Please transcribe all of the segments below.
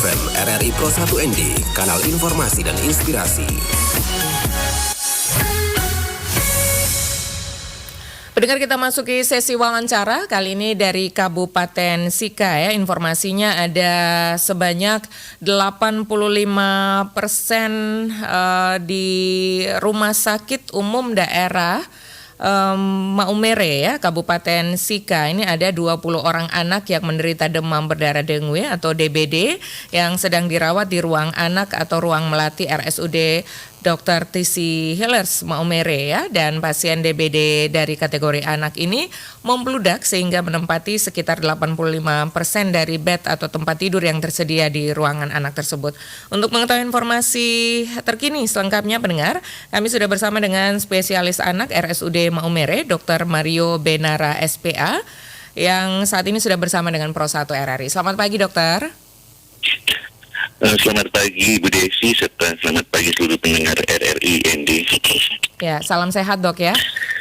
FM RRI Pro 1 ND, kanal informasi dan inspirasi. Pendengar, kita masuki sesi wawancara kali ini dari Kabupaten Sika ya. Informasinya ada sebanyak 85% di Rumah Sakit Umum Daerah Maumere ya, Kabupaten Sika. Ini ada 20 orang anak yang menderita demam berdarah dengue atau DBD yang sedang dirawat di ruang anak atau ruang melati RSUD Dr. Tisi Hillers Maumere ya, dan pasien DBD dari kategori anak ini membludak sehingga menempati sekitar 85% dari bed atau tempat tidur yang tersedia di ruangan anak tersebut. Untuk mengetahui informasi terkini selengkapnya pendengar, kami sudah bersama dengan spesialis anak RSUD Maumere, Dr. Mario Benara SPA, yang saat ini sudah bersama dengan Pro 1 RRI. Selamat pagi, dokter. Selamat pagi Bu Desi, serta selamat pagi seluruh pendengar RRI ND. Ya, salam sehat dok ya.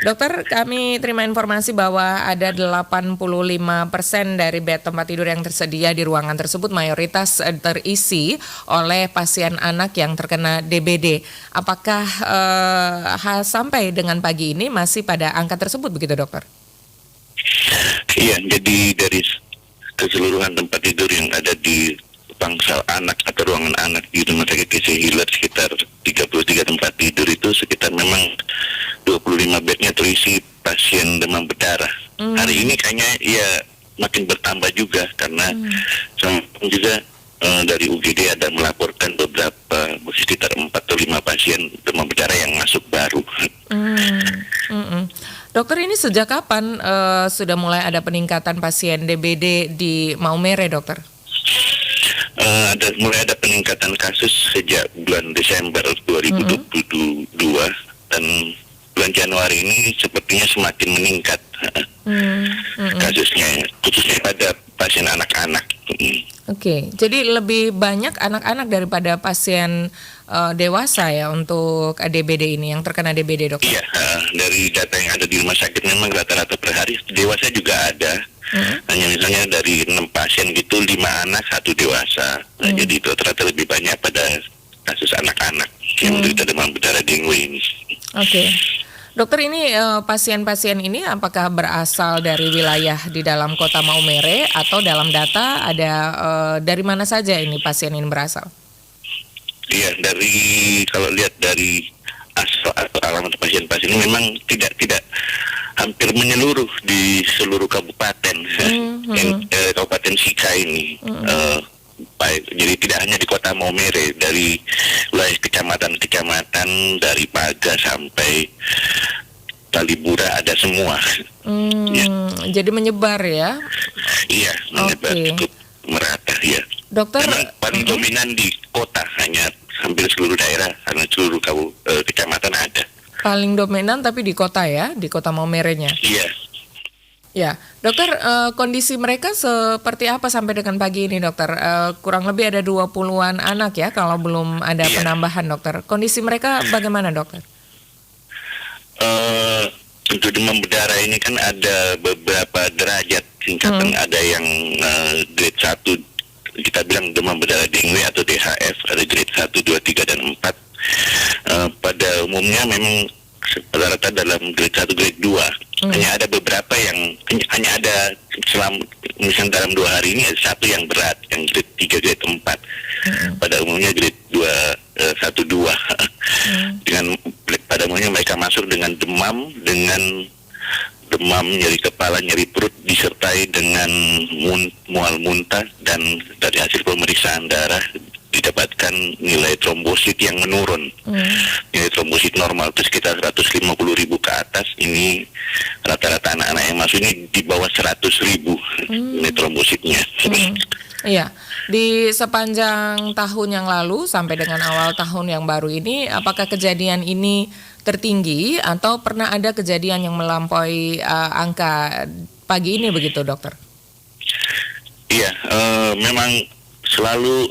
Dokter, kami terima informasi bahwa ada 85% dari bed tempat tidur yang tersedia di ruangan tersebut mayoritas terisi oleh pasien anak yang terkena DBD. Apakah sampai dengan pagi ini masih pada angka tersebut begitu dokter? Iya, jadi dari keseluruhan tempat tidur yang ada di bangsal anak atau ruangan anak di Rumah Sakit Tisi Hillers, sekitar 33 tempat tidur itu sekitar memang 25 bednya terisi pasien demam berdarah. Hari ini kayaknya ya makin bertambah juga karena juga dari UGD ada melaporkan beberapa sekitar 4 atau 5 pasien demam berdarah yang masuk baru. Dokter, ini sejak kapan sudah mulai ada peningkatan pasien DBD di Maumere, dokter? Mulai ada peningkatan kasus sejak bulan Desember 2022 dan bulan Januari ini sepertinya semakin meningkat kasusnya, khususnya pada pasien anak-anak. Oke, jadi lebih banyak anak-anak daripada pasien dewasa ya untuk DBD ini, yang terkena DBD, dokter? Iya, dari data yang ada di rumah sakit memang rata-rata per hari dewasa juga ada. Hanya misalnya dari 6 pasien gitu, 5 anak, 1 dewasa. Jadi itu rata-rata lebih banyak pada kasus anak-anak yang menderita demam berdarah dengue ini. Oke. Dokter, ini pasien-pasien ini apakah berasal dari wilayah di dalam kota Maumere atau dalam data ada dari mana saja ini pasien ini berasal? Iya, kalau lihat dari asal atau alamat pasien-pasien ini memang tidak hampir menyeluruh di seluruh kabupaten Kabupaten Sika ini. Jadi tidak hanya di kota Maumere, dari wilayah kecamatan dari Paga sampai Talibura ada semua. Ya. Jadi menyebar ya? Iya, menyebar cukup merata ya. Dokter, memang paling dominan di kota, hanya hampir seluruh daerah, karena seluruh kecamatan ada. Paling dominan tapi di kota ya, di kota Maumerenya. Iya. Ya, dokter, kondisi mereka seperti apa sampai dengan pagi ini, dokter? Kurang lebih ada 20-an anak ya, kalau belum ada penambahan, dokter. Kondisi mereka bagaimana, dokter? Untuk demam berdarah ini kan ada beberapa derajat tingkatan. Ada yang grade 1, kita bilang demam berdarah dengue atau DHF, ada grade 1, 2, 3, dan 4. Pada umumnya memang rata-rata dalam grade 1, grade 2. Hanya ada beberapa yang hanya ada misalnya dalam 2 hari ini ada 1 yang berat, yang grade 3, grade 4. Pada umumnya grade 2, 1, 2. Pada umumnya mereka masuk dengan demam, nyeri kepala, nyeri perut, disertai dengan mual muntah, dan dari hasil pemeriksaan darah didapatkan nilai trombosit yang menurun. Nilai trombosit normal itu sekitar 150.000 ke atas. Ini rata-rata anak-anak yang masuk ini di bawah 100.000 nilai trombositnya. Iya, di sepanjang tahun yang lalu sampai dengan awal tahun yang baru ini, apakah kejadian ini tertinggi atau pernah ada kejadian yang melampaui angka pagi ini begitu, dokter? Iya, memang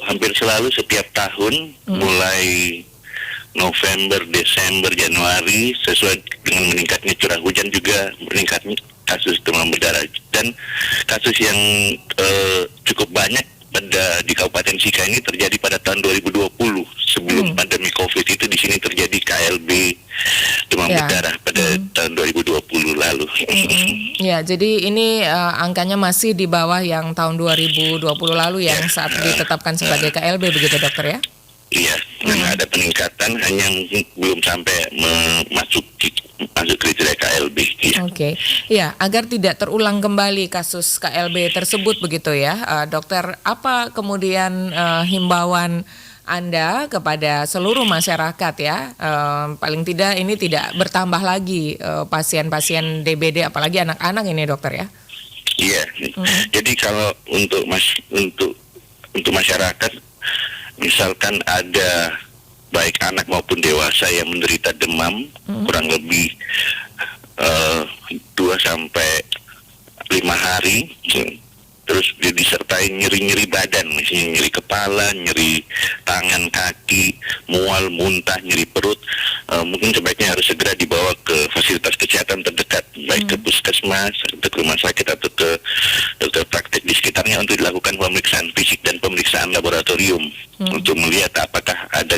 hampir selalu setiap tahun mulai November, Desember, Januari, sesuai dengan meningkatnya curah hujan juga meningkatnya kasus demam berdarah, dan kasus yang cukup banyak di Kabupaten Sika ini terjadi pada tahun 2020 sebelum pandemi COVID itu di sini terjadi KLB demam berdarah pada tahun 2020 lalu. Ya, jadi ini angkanya masih di bawah yang tahun 2020 lalu yang saat ditetapkan sebagai KLB begitu dokter ya? Iya, karena ada peningkatan hanya belum sampai masuk kriteria KLB. Iya. Oke, ya agar tidak terulang kembali kasus KLB tersebut begitu ya, dokter. Apa kemudian himbauan Anda kepada seluruh masyarakat ya, paling tidak ini tidak bertambah lagi pasien-pasien DBD, apalagi anak-anak ini dokter ya? Iya, jadi kalau untuk masyarakat, misalkan ada baik anak maupun dewasa yang menderita demam kurang lebih 2 sampai 5 hari, terus disertai nyeri-nyeri badan, misalnya nyeri kepala, nyeri tangan, kaki, mual, muntah, nyeri perut, mungkin sebaiknya harus segera dibawa ke fasilitas kesehatan terdekat, baik ke puskesmas, atau ke rumah sakit, atau ke dokter praktek di sekitarnya untuk dilakukan pemeriksaan fisik dan pemeriksaan laboratorium untuk melihat apakah ada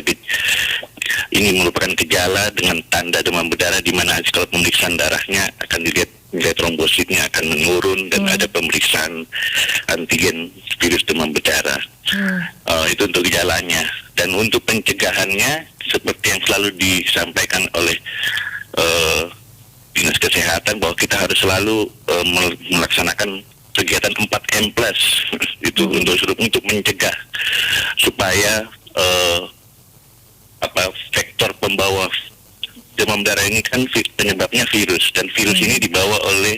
ini merupakan gejala dengan tanda demam berdarah, di mana kalau pemeriksaan darahnya akan dilihat nilai trombositnya akan menurun dan ada pemeriksaan antigen virus demam berdarah. Itu untuk gejalanya. Dan untuk pencegahannya seperti yang selalu disampaikan oleh Dinas Kesehatan bahwa kita harus selalu melaksanakan kegiatan 4M+ itu untuk mencegah supaya faktor pembawa demam darah ini kan penyebabnya virus, dan virus ini dibawa oleh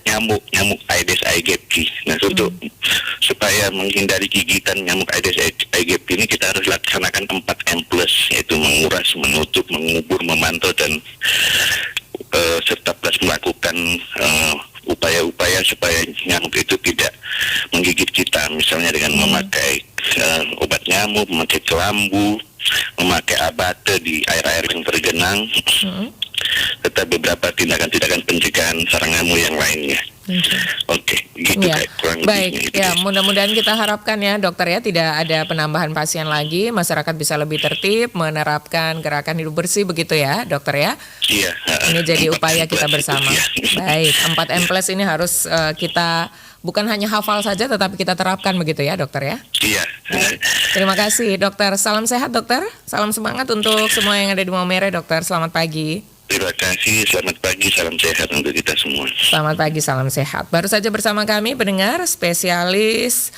nyamuk Aedes aegypti. Nah, supaya menghindari gigitan nyamuk Aedes aegypti ini kita harus laksanakan 4M+, yaitu menguras, menutup, mengubur, memantau, dan serta plus melakukan upaya-upaya supaya nyamuk itu tidak menggigit kita, misalnya dengan memakai obat nyamuk, memakai kelambu, memakai abate di air-air yang tergenang, serta beberapa tindakan-tindakan pencegahan sarang nyamuk yang lainnya. Oke, gitu ya. kurang Baik, lebihnya. ya mudah-mudahan kita harapkan ya dokter ya tidak ada penambahan pasien lagi, masyarakat bisa lebih tertib, menerapkan gerakan hidup bersih begitu ya dokter ya. Iya. Ini jadi upaya kita 4M+ bersama. itu, ya. Baik, 4M+ ini harus kita bukan hanya hafal saja tetapi kita terapkan begitu ya dokter ya. Iya. Terima kasih dokter, salam sehat dokter, salam semangat untuk semua yang ada di Maumere dokter, selamat pagi. Terima kasih, selamat pagi, salam sehat untuk kita semua. Selamat pagi, salam sehat. Baru saja bersama kami pendengar spesialis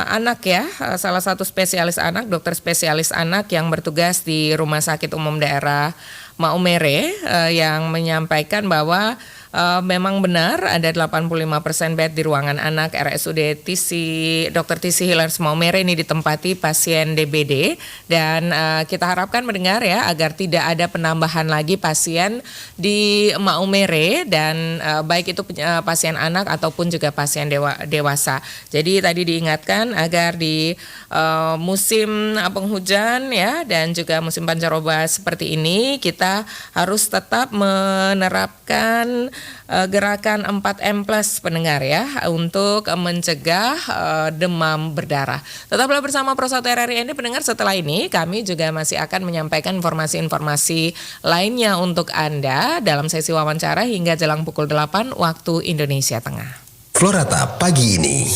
anak ya, salah satu spesialis anak, dokter spesialis anak yang bertugas di Rumah Sakit Umum Daerah Maumere yang menyampaikan bahwa memang benar ada 85% bed di ruangan anak RSUD Dr. Tisi Hilars Maumere ini ditempati pasien DBD, dan kita harapkan mendengar ya agar tidak ada penambahan lagi pasien di Maumere, dan baik itu pasien anak ataupun juga pasien dewasa. Jadi tadi diingatkan agar di musim penghujan ya dan juga musim pancaroba seperti ini kita harus tetap menerapkan gerakan 4M+ pendengar ya untuk mencegah demam berdarah. Tetaplah bersama Pro 1 RRI ini pendengar, setelah ini kami juga masih akan menyampaikan informasi-informasi lainnya untuk Anda dalam sesi wawancara hingga jelang pukul 8 waktu Indonesia Tengah. Florata pagi ini.